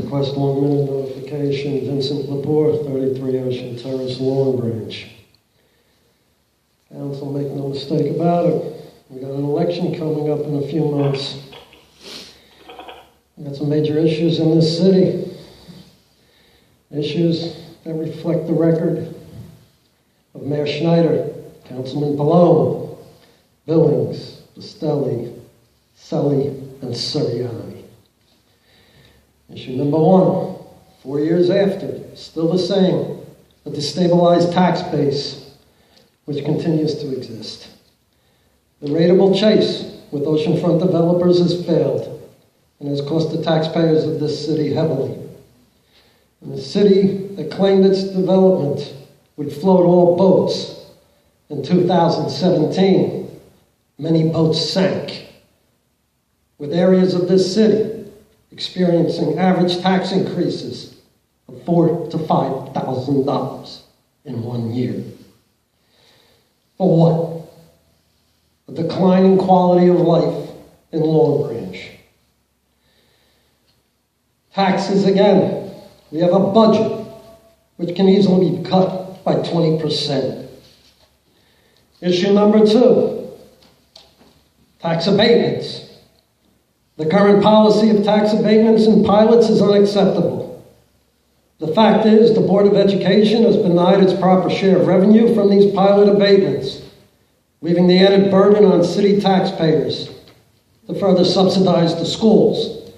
request 1 minute notification. Vincent Lepore, 33 Ocean Terrace, Long Branch. Council, make no mistake about it. We got an election coming up in a few months. We got some major issues in this city. Issues that reflect the record of Mayor Schneider, Councilman Pallone, Billings, Bastelli, Sully, and Sirianni. Issue number 1, 4 years after, still the same, a destabilized tax base, which continues to exist. The rateable chase with oceanfront developers has failed and has cost the taxpayers of this city heavily. And the city that claimed its development would float all boats in 2017, many boats sank, with areas of this city experiencing average tax increases of $4,000 to $5,000 in 1 year. For what? A declining quality of life in Long Branch. Taxes again. We have a budget which can easily be cut by 20%. Issue number 2, tax abatements. The current policy of tax abatements and pilots is unacceptable. The fact is, the Board of Education has denied its proper share of revenue from these pilot abatements, leaving the added burden on city taxpayers to further subsidize the schools,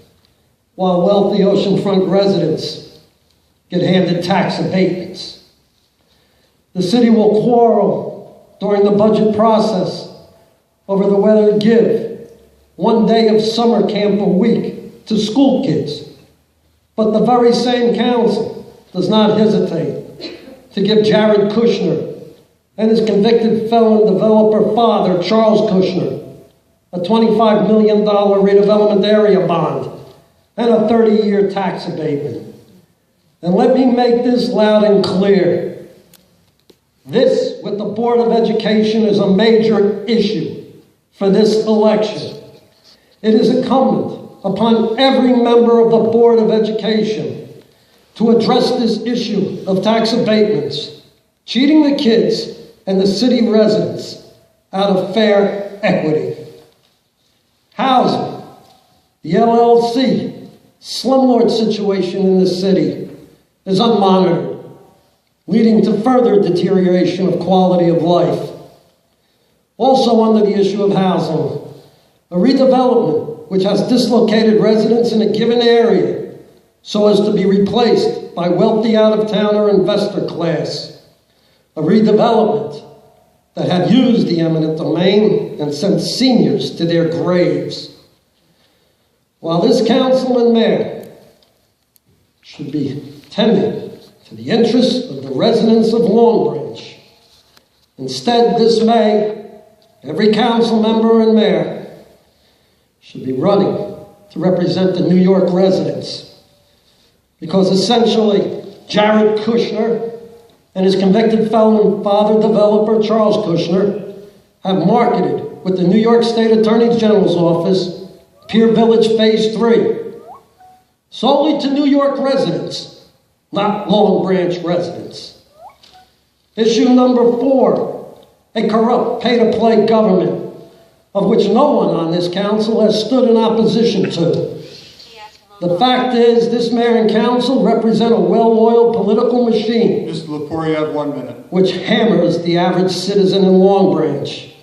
while wealthy oceanfront residents get handed tax abatements. The city will quarrel during the budget process over the whether to give 1 day of summer camp a week to school kids. But the very same council does not hesitate to give Jared Kushner and his convicted felon developer father, Charles Kushner, a $25 million redevelopment area bond and a 30-year tax abatement. And let me make this loud and clear. This, with the Board of Education, is a major issue for this election. It is incumbent upon every member of the Board of Education to address this issue of tax abatements, cheating the kids and the city residents out of fair equity. Housing. The LLC slumlord situation in the city is unmonitored, leading to further deterioration of quality of life. Also under the issue of housing, a redevelopment which has dislocated residents in a given area so as to be replaced by wealthy out-of-towner investor class. A redevelopment that had used the eminent domain and sent seniors to their graves. While this council and mayor should be tending to the interests of the residents of Long Branch, instead this May, every council member and mayor should be running to represent the New York residents, because essentially Jared Kushner and his convicted felon father developer Charles Kushner have marketed with the New York State Attorney General's office Pier Village Phase 3 solely to New York residents, not Long Branch residents. Issue number 4, a corrupt pay-to-play government of which no one on this council has stood in opposition to. The fact is, this mayor and council represent a well-oiled political machine. Mr. Lepore, you have 1 minute. Which hammers the average citizen in Long Branch.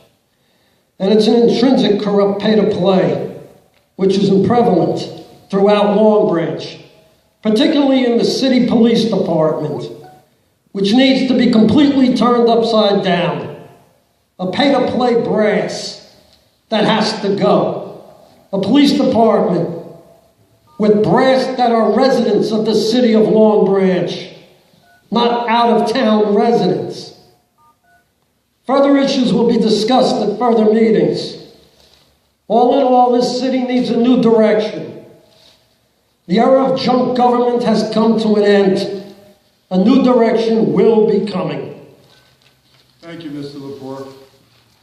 And it's an intrinsic corrupt pay-to-play, which is prevalent throughout Long Branch, particularly in the city police department, which needs to be completely turned upside down. A pay-to-play brass that has to go. A police department with brass that are residents of the city of Long Branch, not out-of-town residents. Further issues will be discussed at further meetings. All in all, this city needs a new direction. The era of junk government has come to an end. A new direction will be coming. Thank you, Mr. Lepore.